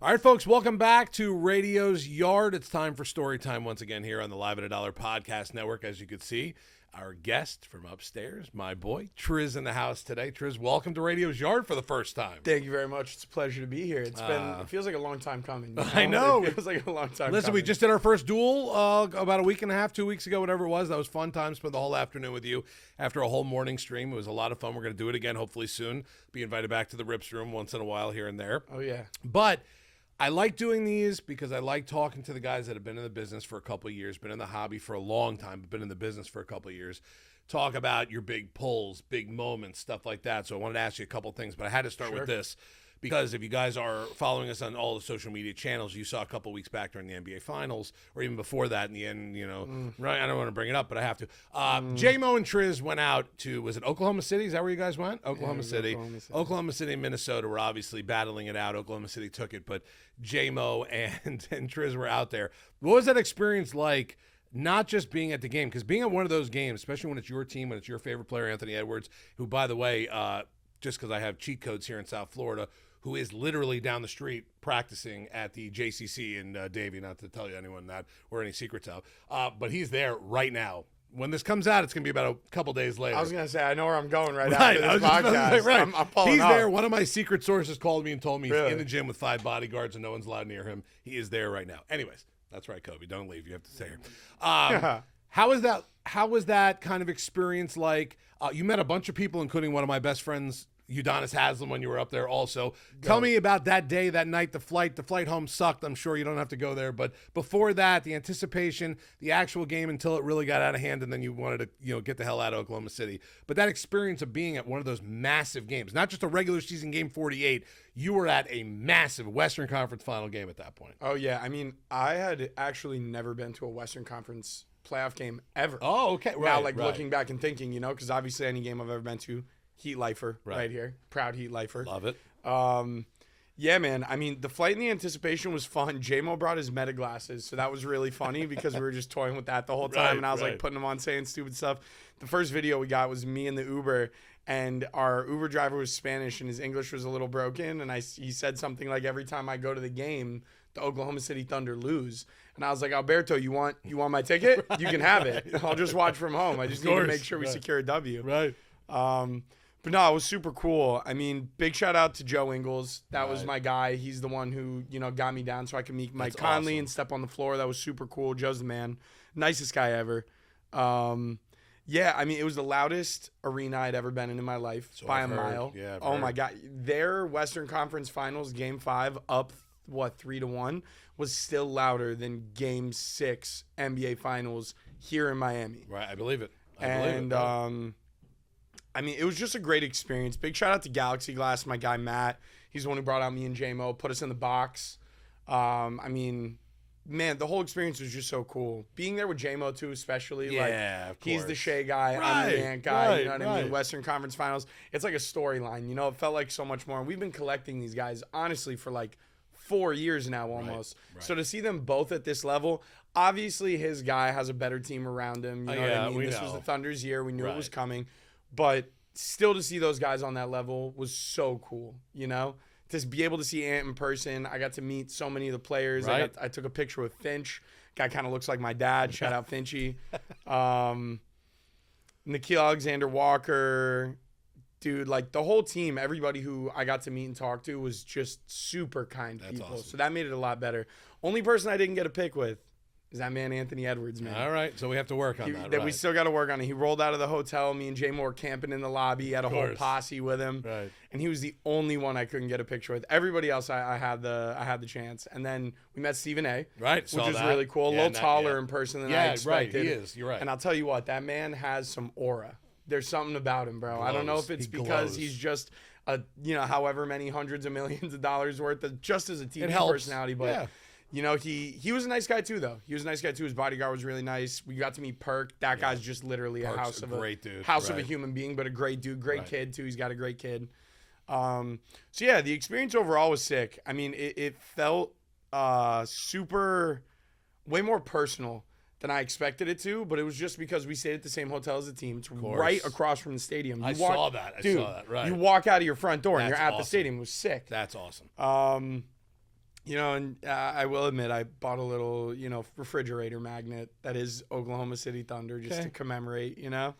All right, folks, welcome back to Radio's Yard. It's time for Storytime once again here on the Live at a Dollar Podcast Network. As you can see, our guest from upstairs, my boy, Trizz, in the house today. Trizz, welcome to Radio's Yard for the first time. Thank you very much. It's a pleasure to be here. It feels like a long time coming. You know? I know. It feels like a long time Listen, coming. we just did our first duel about a week and a half, 2 weeks ago, whatever it was. That was fun time. Spent the whole afternoon with you after a whole morning stream. It was a lot of fun. We're going to do it again, hopefully soon. Be invited back to the Rips room once in a while here and there. Oh, yeah. But I like doing these because I like talking to the guys that have been in the business for a couple of years, been in the hobby for a long time, but been in the business for a couple of years. Talk about your big pulls, big moments, stuff like that. So I wanted to ask you a couple of things, but I had to start with this because if you guys are following us on all the social media channels, you saw a couple of weeks back during the NBA Finals, or even before that in the end, right? I don't want to bring it up, but I have to. J-Mo and Trizz went out to, was it Oklahoma City? Is that where you guys went? Oklahoma City. Oklahoma City and Minnesota were obviously battling it out. Oklahoma City took it, but J-Mo and Trizz were out there. What was that experience like? Not just being at the game, because being at one of those games, especially when it's your team, when it's your favorite player, Anthony Edwards, who, by the way, just because I have cheat codes here in South Florida, who is literally down the street practicing at the JCC in Davie, not to tell you anyone that or any secrets out, but he's there right now. When this comes out, it's going to be about a couple days later. I was going to say, I know where I'm going after this podcast. Right. I'm pulling he's up. there. One of my secret sources called me and told me Really? he's in the gym with 5 bodyguards and no one's allowed near him. He is there right now. Anyways. That's right, Kobe. Don't leave. You have to stay here. How was that kind of experience like? You met a bunch of people, including one of my best friends, Udonis Haslam, when you were up there also. Tell me about that day, that night, the flight. The flight home sucked. I'm sure you don't have to go there. But before that, the anticipation, the actual game until it really got out of hand and then you wanted to get the hell out of Oklahoma City. But that experience of being at one of those massive games, not just a regular season game 48, you were at a massive Western Conference final game at that point. Oh, yeah. I mean, I had actually never been to a Western Conference playoff game ever. Oh, okay. Now, looking back and thinking, because obviously any game I've ever been to, Heat lifer right here. Proud Heat lifer. Love it. Yeah, man. I mean, the flight and the anticipation was fun. J-Mo brought his meta glasses, so that was really funny because we were just toying with that the whole time, and I was like putting them on, saying stupid stuff. The first video we got was me in the Uber, and our Uber driver was Spanish, and his English was a little broken, and he said something like, every time I go to the game, the Oklahoma City Thunder lose. And I was like, Alberto, you want my ticket? You can have it. I'll just watch from home. I just need to make sure we secure a W. Right. But no, it was super cool. I mean, big shout out to Joe Ingles. That was my guy. He's the one who, got me down so I could meet Mike Conley and step on the floor. That was super cool. Joe's the man. Nicest guy ever. Yeah, I mean, it was the loudest arena I'd ever been in my life by a mile. Yeah, oh, my God. Their Western Conference Finals, Game 5, up, 3-1, was still louder than Game 6 NBA Finals here in Miami. Right, I believe it. I mean, it was just a great experience. Big shout out to Galaxy Glass, my guy Matt. He's the one who brought out me and J-Mo, put us in the box. I mean, man, the whole experience was just so cool. Being there with J-Mo, too, especially. Yeah, of course. He's the Shea guy, I'm the Ant guy, you know what I mean? Western Conference Finals. It's like a storyline, it felt like so much more. And we've been collecting these guys, honestly, for like 4 years now almost. Right. So to see them both at this level, obviously his guy has a better team around him. You know what I mean? This was the Thunder's year. We knew it was coming. But still to see those guys on that level was so cool, To be able to see Ant in person. I got to meet so many of the players. Right. I took a picture with Finch. Guy kind of looks like my dad. Shout out Finchy. Nikhil Alexander-Walker. Dude, like the whole team, everybody who I got to meet and talk to was just super kind people. Awesome. So that made it a lot better. Only person I didn't get a pic with is that man Anthony Edwards, man. All right, so we have to work on that. We still got to work on it. He rolled out of the hotel. Me and J-Mo were camping in the lobby. He had a whole posse with him, and he was the only one I couldn't get a picture with. Everybody else, I had the chance. And then we met Stephen A. Which was really cool. A little taller in person than I expected. Right, he is. You're right. And I'll tell you what, that man has some aura. There's something about him, bro. I don't know if it's because he's just however many hundreds of millions of dollars worth of just as a TV personality, but. He was a nice guy too, though. He was a nice guy too. His bodyguard was really nice. We got to meet Perk. That guy's just literally a house of a human being, but a great dude, great kid too. He's got a great kid. So yeah, the experience overall was sick. I mean, it felt way more personal than I expected it to, but it was just because we stayed at the same hotel as the team. It's right across from the stadium. I saw that. Right. You walk out of your front door and you're at the stadium. It was sick. That's awesome. You know, and I will admit, I bought a little, refrigerator magnet that is Oklahoma City Thunder just to commemorate,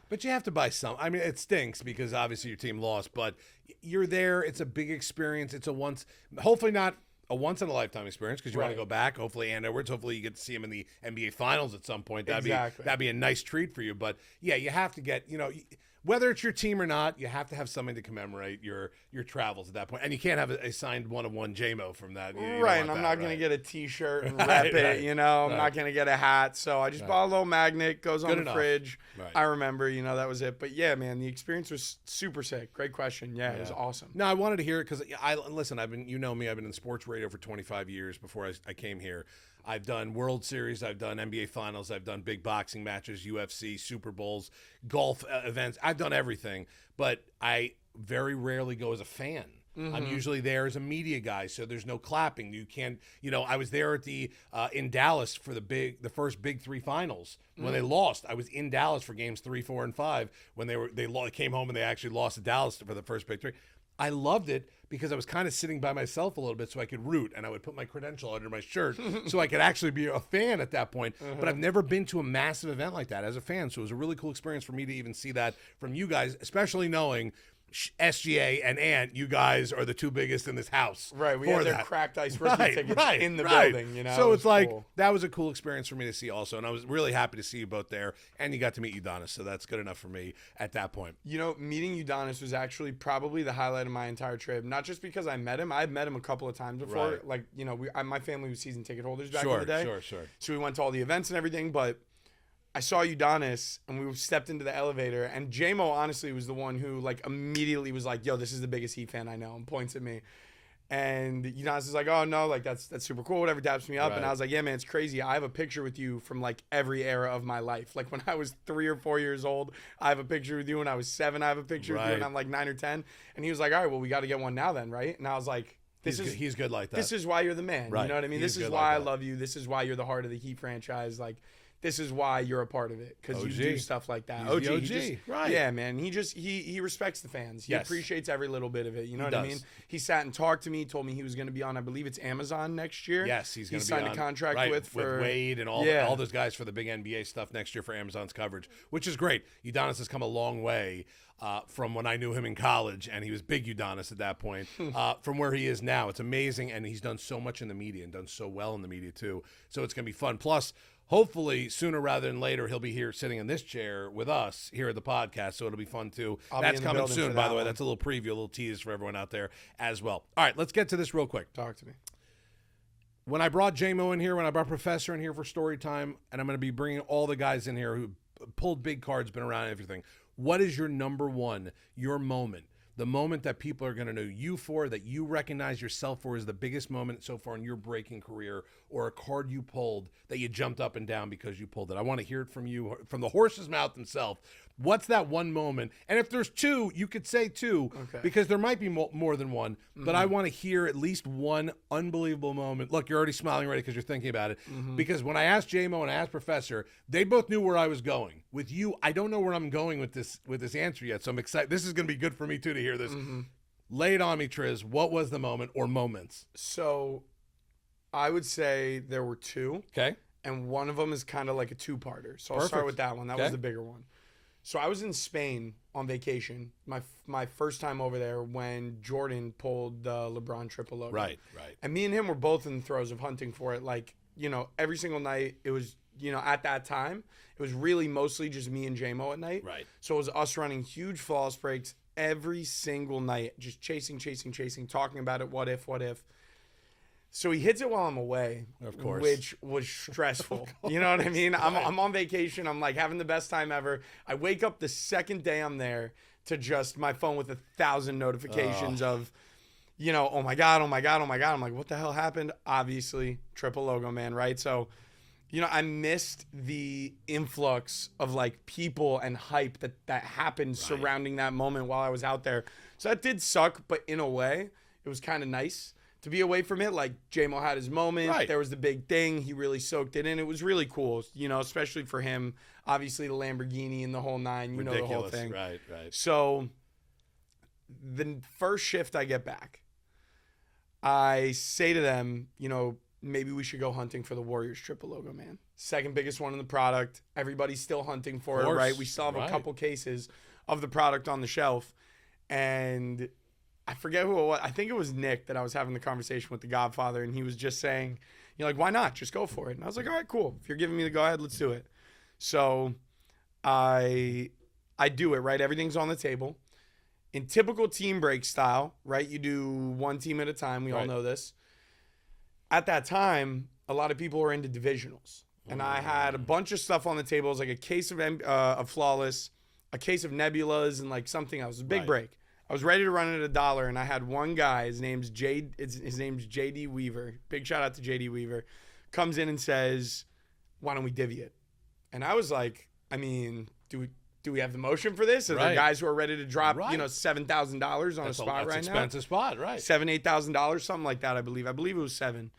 But you have to buy some. I mean, it stinks because obviously your team lost, but you're there. It's a big experience. It's hopefully not a once-in-a-lifetime experience because you want to go back. Hopefully, and Edwards. Hopefully, you get to see him in the NBA Finals at some point. That'd be a nice treat for you. But yeah, you have to get whether it's your team or not, you have to have something to commemorate your travels at that point. And you can't have a signed one-of-one JMO from that. Right, and I'm not going to get a T-shirt and rep it, I'm not going to get a hat. So I just bought a little magnet, goes on the fridge. Right. I remember, that was it. But yeah, man, the experience was super sick. Great question. Yeah, it was awesome. No, I wanted to hear it because listen, I've been in sports radio for 25 years before I came here. I've done World Series, I've done NBA Finals, I've done big boxing matches, UFC, Super Bowls, golf events. I've done everything, but I very rarely go as a fan. Mm-hmm. I'm usually there as a media guy, so there's no clapping. You can't, I was there at in Dallas for the first Big Three finals when they lost. I was in Dallas for games 3, 4, and 5 when they came home and they actually lost to Dallas for the first Big Three. I loved it because I was kind of sitting by myself a little bit so I could root, and I would put my credential under my shirt so I could actually be a fan at that point. But I've never been to a massive event like that as a fan, so it was a really cool experience for me to even see that from you guys, especially knowing SGA and Ant, you guys are the two biggest in this house. Right, we had their cracked ice rookie tickets in the building. So it's like cool. That was a cool experience for me to see also, and I was really happy to see you both there, and you got to meet Udonis, so that's good enough for me at that point. Meeting Udonis was actually probably the highlight of my entire trip, not just because I met him. I've met him a couple of times before. Right. My family was season ticket holders back in the day. Sure. So we went to all the events and everything, but I saw Udonis and we stepped into the elevator, and JMO honestly was the one who immediately was like, yo, this is the biggest Heat fan I know, and points at me. And Udonis is like, oh no, that's super cool, whatever, daps me up. Right. And I was like, yeah, man, it's crazy. I have a picture with you from every era of my life. When I was 3 or 4 years old, I have a picture with you. When I was 7, I have a picture with you. And I'm 9 or 10. And he was like, all right, well, we got to get one now then, right? And I was like, he's good like that. This is why you're the man. Right. You know what I mean? This is why I love you. This is why you're the heart of the Heat franchise. This is why you're a part of it, because you do stuff like that. OG. Right. Yeah, man. He respects the fans. He appreciates every little bit of it. You know what I mean? He sat and talked to me, told me he was going to be on, I believe it's Amazon next year. Yes, he's going to be signed a contract with Wade and all those guys for the big NBA stuff next year for Amazon's coverage, which is great. Udonis has come a long way from when I knew him in college, and he was big Udonis at that point, from where he is now. It's amazing, and he's done so much in the media and done so well in the media too. So it's going to be fun. Plus, hopefully, sooner rather than later, he'll be here sitting in this chair with us here at the podcast, so it'll be fun too. That's coming soon, by the way. That's a little preview, a little tease for everyone out there as well. All right, let's get to this real quick. Talk to me. When I brought JMO in here, when I brought Professor in here for Storytime, and I'm going to be bringing all the guys in here who pulled big cards, been around and everything, what is your number one, your moment? The moment that people are going to know you for, that you recognize yourself for, is the biggest moment so far in your breaking career, or a card you pulled that you jumped up and down because you pulled it. I want to hear it from you, from the horse's mouth himself. What's that one moment? And if there's two, you could say two, because there might be more than one, but I want to hear at least one unbelievable moment. Look, you're already smiling already because you're thinking about it. Because when I asked JMO and I asked Professor, they both knew where I was going. With you, I don't know where I'm going with this answer yet, so I'm excited. This is going to be good for me, too, to hear this. Lay it on me, Trizz. What was the moment or moments? So I would say there were two. Okay. And one of them is kind of like a two-parter. So I'll start with that one. That was the bigger one. So I was in Spain on vacation, my first time over there, when Jordan pulled the LeBron triple logo. Right. And me and him were both in the throes of hunting for it. Every single night, it was, at that time, it was really mostly just me and JMO at night. Right. So it was us running huge flawless breaks every single night, just chasing, talking about it, what if. So he hits it while I'm away, of course, which was stressful. You know what I mean? I'm on vacation. I'm having the best time ever. I wake up the second day I'm there to just my phone with 1,000 notifications of, oh my God. I'm like, what the hell happened? Obviously, triple logo, man, right? So, I missed the influx of people and hype that happened surrounding that moment while I was out there. So that did suck, but in a way, it was kind of nice to be away from it. JMO had his moment. Right. There was the big thing. He really soaked it in. It was really cool, especially for him. Obviously, the Lamborghini and the whole nine, Ridiculous. The whole thing. Right. So the first shift I get back, I say to them, you know, maybe we should go hunting for the Warriors triple logo, man. Second biggest one in the product. Everybody's still hunting for it, right? We still have a couple cases of the product on the shelf. And I forget who it was. I think it was Nick that I was having the conversation with, the Godfather, and he was just saying, you know, like, why not? Just go for it. And I was like, all right, cool. If you're giving me the go ahead, let's do it. So I do it, right? Everything's on the table. In typical team break style, right? You do one team at a time. We all know this. At that time, a lot of people were into divisionals. And I had a bunch of stuff on the table. It was like a case of Flawless, a case of Nebulas, and like something else. It was a big break. I was ready to run it at $1, and I had one guy. His name's JD Weaver. Big shout out to JD Weaver. Comes in and says, "Why don't we divvy it?" And I was like, I mean, do we have the motion for this? Are there guys who are ready to drop, you know, $7,000 on a spot right now? That's expensive spot, right? $8,000, something like that. I believe it was 7.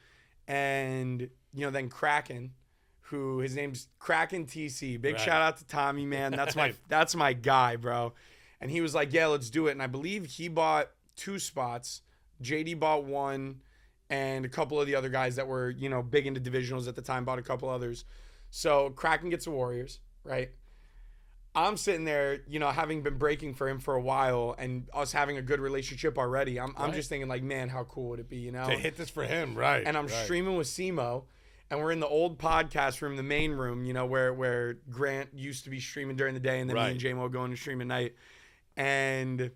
And you know, then Kraken, who his name's Kraken TC. Big shout out to Tommy, man. That's my guy, bro. And he was like, yeah, let's do it. And I believe he bought 2 spots. JD bought 1, and a couple of the other guys that were, you know, big into divisionals at the time bought a couple others. So Kraken gets the Warriors, right? I'm sitting there, you know, having been breaking for him for a while and us having a good relationship already. I'm just thinking like, man, how cool would it be, you know? To hit this for him, right. And I'm streaming with Simo, and we're in the old podcast room, the main room, you know, where Grant used to be streaming during the day, and then me and JMO going to stream at night. And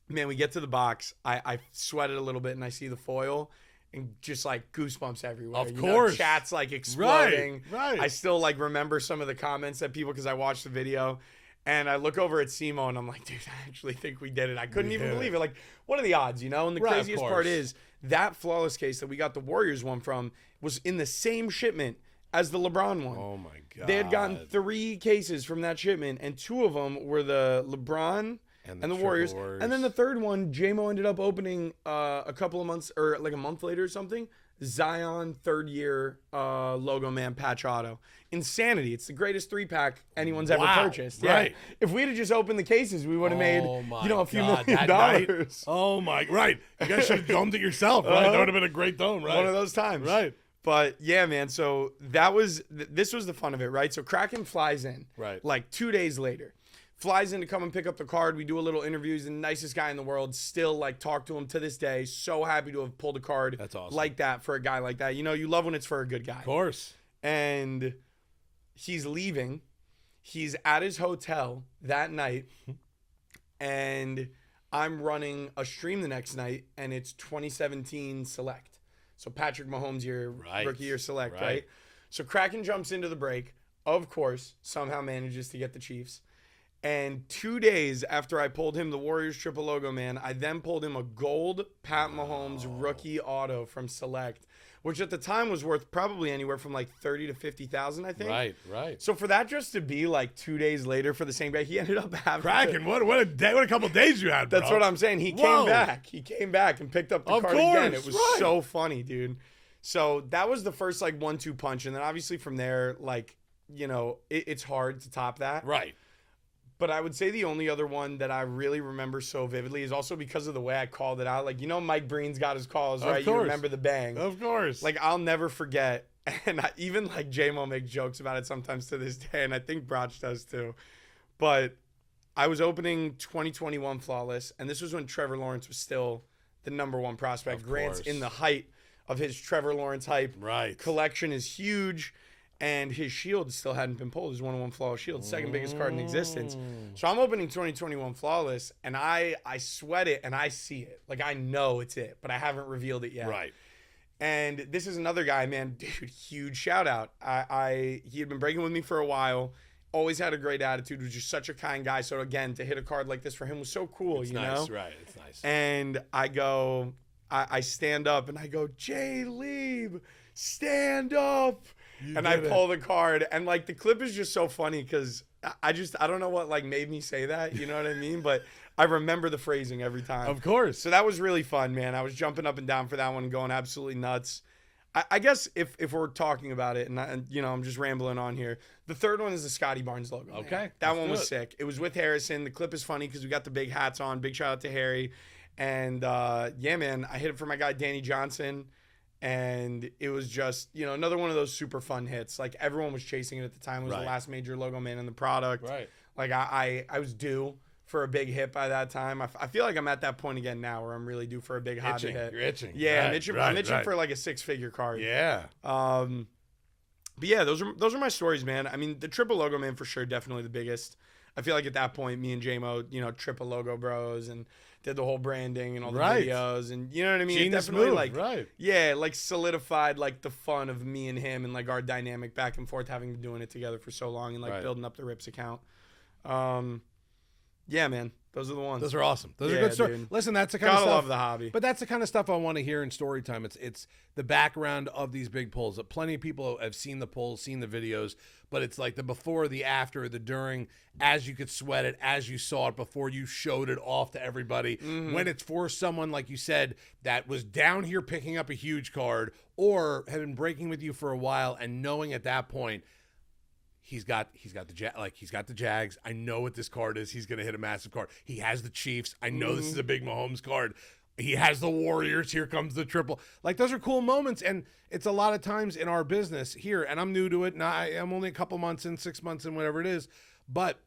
man, we get to the box. I sweat it a little bit, and I see the foil, and just like goosebumps everywhere. Of course, chat's like exploding. Right. I still like remember some of the comments that people, because I watched the video, and I look over at Simo, and I'm like, dude, I actually think we did it. I couldn't even believe it. Like, what are the odds, you know? And the craziest part is that Flawless case that we got the Warriors one from was in the same shipment as the LeBron one. Oh my God. They had gotten 3 cases from that shipment, and 2 of them were the LeBron and the Warriors. And then the third one, JMO ended up opening a couple of months, or like a month later or something, Zion 3rd year logo man patch auto. Insanity. It's the greatest 3-pack anyone's ever purchased. Yeah. Right. If we'd have just opened the cases, we would have made, you know, a few $1 million. Night, oh my, right. You guys should have domed it yourself, right? That would have been a great dome, right? One of those times. Right. But yeah, man, so this was the fun of it, right? So Kraken flies in, like 2 days later. Flies in to come and pick up the card. We do a little interviews. The nicest guy in the world. Still, like, talk to him to this day. So happy to have pulled a card like that for a guy like that. You know, you love when it's for a good guy. Of course. And he's leaving. He's at his hotel that night. And I'm running a stream the next night, and it's 2017 Select. So Patrick Mahomes year, rookie year Select, right? So Kraken jumps into the break. Of course, somehow manages to get the Chiefs. And 2 days after I pulled him the Warriors triple logo, man, I then pulled him a gold Pat Mahomes rookie auto from Select, which at the time was worth probably anywhere from like 30 to 50,000, I think. Right. So for that just to be like 2 days later for the same guy, he ended up having Kraken. What a day! What a couple days you had, bro. That's what I'm saying. He came back. He came back and picked up the card again. It was so funny, dude. So that was the first like 1-2 punch, and then obviously from there, like, you know, it's hard to top that. Right. But I would say the only other one that I really remember so vividly is also because of the way I called it out. Like, you know, Mike Breen's got his calls, right? You remember the bang. Of course. Like, I'll never forget. And even, like, J-Mo makes jokes about it sometimes to this day, and I think Broch does too. But I was opening 2021 Flawless, and this was when Trevor Lawrence was still the #1 prospect. Grant's in the height of his Trevor Lawrence hype. Right. Collection is huge. And his shield still hadn't been pulled. His 101 Flawless shield, second biggest card in existence. So I'm opening 2021 Flawless, and I sweat it, and I see it. Like, I know it's it, but I haven't revealed it yet. Right. And this is another guy, man, dude, huge shout out. He had been breaking with me for a while, always had a great attitude, was just such a kind guy. So again, to hit a card like this for him was so cool, it's you nice, know? Right, it's nice. And I stand up, and I go, Jay Lieb, stand up. I pull the card, and like the clip is just so funny because I don't know what like made me say that, you know what I mean? But I remember the phrasing every time. Of course. So that was really fun, man. I was jumping up and down for that one and going absolutely nuts. I guess if we're talking about it, and you know, I'm just rambling on here. The third one is the Scotty Barnes logo. Okay. Man. That one was sick. It was with Harrison. The clip is funny because we got the big hats on. Big shout out to Harry. And yeah, man, I hit it for my guy Danny Johnson, and it was just, you know, another one of those super fun hits. Like everyone was chasing it at the time. It was the last major logo man in the product. Right. Like I was due for a big hit by that time. I feel like I'm at that point again now where I'm really due for a big hobby hit. You're itching. Yeah, Right, I'm itching for like a 6-figure card. Yeah. But yeah, those are my stories, man. I mean, the triple logo man for sure, definitely the biggest. I feel like at that point, me and J-Mo, you know, triple logo bros and did the whole branding and all the videos, and you know what I mean. Genius it definitely move, like yeah, like solidified like the fun of me and him and like our dynamic back and forth, having been doing it together for so long and like building up the Rips account. Yeah, man. Those are the ones. Those are awesome. Those are good stories. Listen, that's the kind of stuff. Gotta love the hobby. But that's the kind of stuff I want to hear in story time. It's the background of these big pulls. Plenty of people have seen the pulls, seen the videos, but it's like the before, the after, the during, as you could sweat it, as you saw it, before you showed it off to everybody. When it's for someone, like you said, that was down here picking up a huge card or had been breaking with you for a while and knowing at that point, He's got the Jags. I know what this card is. He's going to hit a massive card. He has the Chiefs. I know this is a big Mahomes card. He has the Warriors. Here comes the triple. Like, those are cool moments, and it's a lot of times in our business here, and I'm new to it, and I'm only a couple months in, 6 months in, whatever it is, but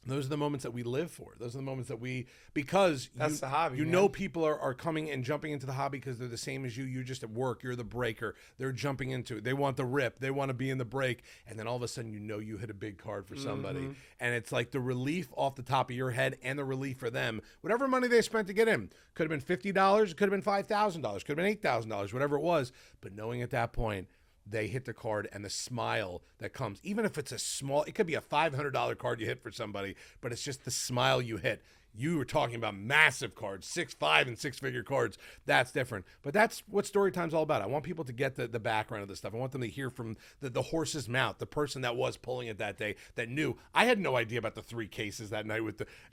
those are the moments that we live for. Those are the moments that because that's the hobby. You know, people are coming and jumping into the hobby because they're the same as you. You're just at work. You're the breaker. They're jumping into it. They want the rip. They want to be in the break. And then all of a sudden, you know, you hit a big card for somebody. And it's like the relief off the top of your head and the relief for them. Whatever money they spent to get in. Could have been $50. It could have been $5,000. Could have been $8,000, whatever it was. But knowing at that point, they hit the card and the smile that comes, even if it's a small, it could be a $500 card you hit for somebody, but it's just the smile you hit. You were talking about massive cards, 6, 5, and 6-figure cards. That's different. But that's what Storytime's all about. I want people to get the background of this stuff. I want them to hear from the horse's mouth, the person that was pulling it that day that knew. I had no idea about the 3 cases that night.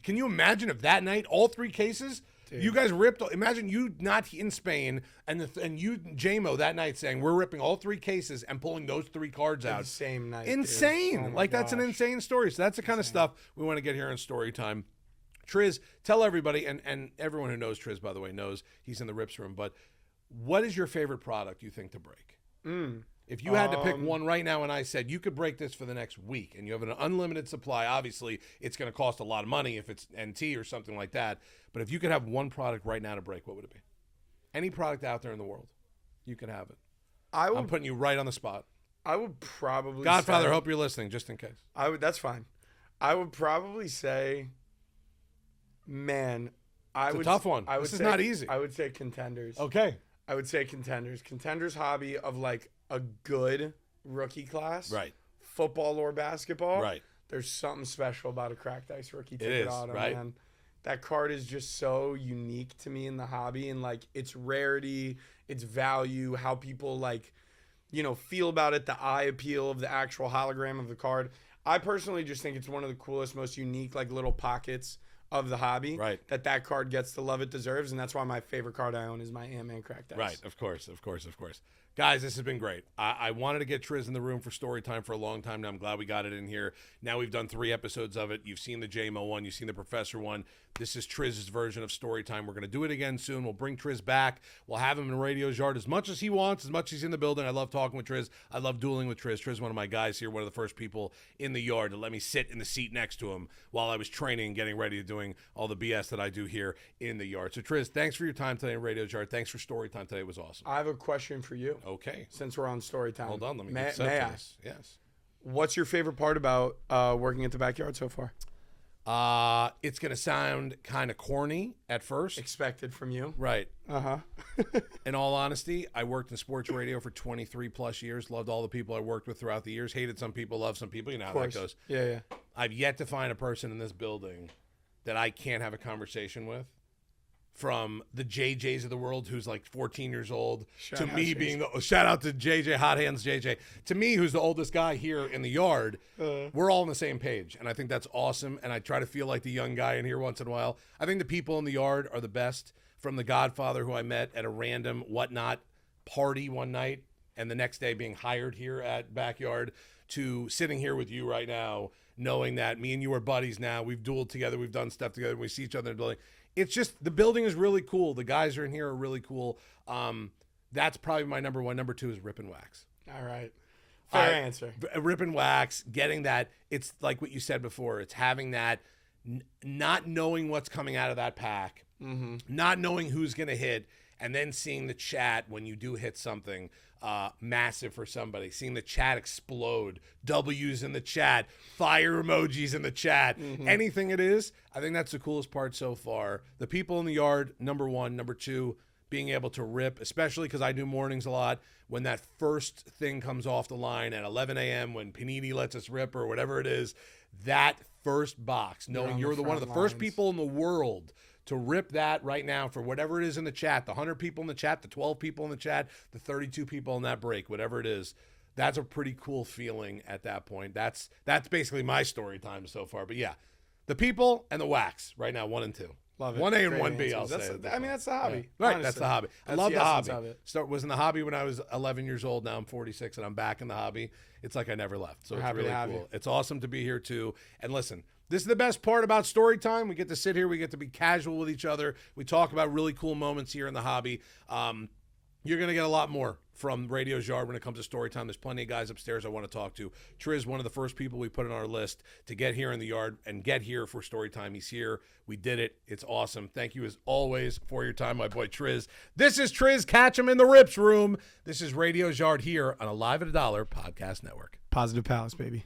Can you imagine if that night, all 3 cases? Dude. You guys ripped. Imagine you not in Spain and you, J-Mo, that night saying we're ripping all 3 cases and pulling those 3 cards out. The same night. Insane. Oh that's an insane story. So that's the kind of stuff we want to get here in Storytime. Trizz, tell everybody, and everyone who knows Trizz, by the way, knows he's in the Rips room, but what is your favorite product you think to break? If you had to pick one right now and I said you could break this for the next week and you have an unlimited supply, obviously it's going to cost a lot of money if it's NT or something like that. But if you could have one product right now to break, what would it be? Any product out there in the world, you can have it. I'm putting you right on the spot. I would probably Godfather, say, hope you're listening, just in case. That's fine. I would probably say, man, it's a tough one. This is not easy. I would say Contenders. Okay. I would say Contenders. Contenders hobby of like a good rookie class. Right. Football or basketball. Right. There's something special about a cracked ice rookie It ticket is, auto, right? man. That card is just so unique to me in the hobby, and like its rarity, its value, how people like, you know, feel about it, the eye appeal of the actual hologram of the card. I personally just think it's one of the coolest, most unique like little pockets of the hobby. Right. That card gets the love it deserves, and that's why my favorite card I own is my Ant-Man cracked ice. Right, of course. Guys, this has been great. I wanted to get Trizz in the room for Storytime for a long time now. I'm glad we got it in here. Now we've done 3 episodes of it. You've seen the J-Mo one. You've seen the Professor one. This is Trizz's version of Storytime. We're going to do it again soon. We'll bring Trizz back. We'll have him in Radio's Yard as much as he wants, as much as he's in the building. I love talking with Trizz. I love dueling with Trizz. Trizz, one of my guys here, one of the first people in the yard to let me sit in the seat next to him while I was training and getting ready to doing all the BS that I do here in the yard. So, Trizz, thanks for your time today in Radio's Yard. Thanks for Storytime today. It was awesome. I have a question for you. Okay. Since we're on Storytime. Hold on. Let me may get set I? for this. Yes. What's your favorite part about working at the backyard so far? It's going to sound kind of corny at first. Expected from you. Right. Uh-huh. In all honesty, I worked in sports radio for 23 plus years. Loved all the people I worked with throughout the years. Hated some people, loved some people. You know how that goes. Yeah. I've yet to find a person in this building that I can't have a conversation with. From the JJs of the world, who's like 14 years old, shout out to JJ, Hot Hands JJ, to me, who's the oldest guy here in the yard. We're all on the same page, and I think that's awesome. And I try to feel like the young guy in here once in a while. I think the people in the yard are the best. From the Godfather, who I met at a random whatnot party one night, and the next day being hired here at Backyard, to sitting here with you right now, knowing that me and you are buddies now. We've dueled together. We've done stuff together. We see each other in the building. it's just the building is really cool. The guys are in here are really cool. That's probably my number one. Number two is rip and wax. All right. Fair answer. Rip and wax, getting that. It's like what you said before. It's having that, not knowing what's coming out of that pack, not knowing who's going to hit, and then seeing the chat when you do hit something massive for somebody, seeing the chat explode, W's in the chat, fire emojis in the chat, anything it is. I think that's the coolest part so far. The people in the yard, number one. Number two, being able to rip, especially because I do mornings a lot, when that first thing comes off the line at 11 a.m. when Panini lets us rip or whatever it is, that first box, knowing you're one of the first people in the world to rip that right now for whatever it is in the chat, the 100 people in the chat, the 12 people in the chat, the 32 people in that break, whatever it is, that's a pretty cool feeling at that point. That's basically my story time so far. But yeah, the people and the wax right now, 1 and 2. Love it. 1A and Great 1B, I'll answers. say. That's the hobby. Yeah. Right, honestly. that's the hobby. I That's love the hobby. of it. Was in the hobby when I was 11 years old. Now I'm 46 and I'm back in the hobby. It's like I never left. So We're it's happy to really have cool. you. It's awesome to be here too. And listen, this is the best part about story time. We get to sit here. We get to be casual with each other. We talk about really cool moments here in the hobby. You're going to get a lot more from Radio's Yard when it comes to story time. There's plenty of guys upstairs I want to talk to. Trizz, one of the first people we put on our list to get here in the yard and get here for story time. He's here. We did it. It's awesome. Thank you as always for your time, my boy Trizz. This is Trizz. Catch him in the Rips room. This is Radio's Yard here on a Live at a Dollar podcast network. Positive Palace, baby.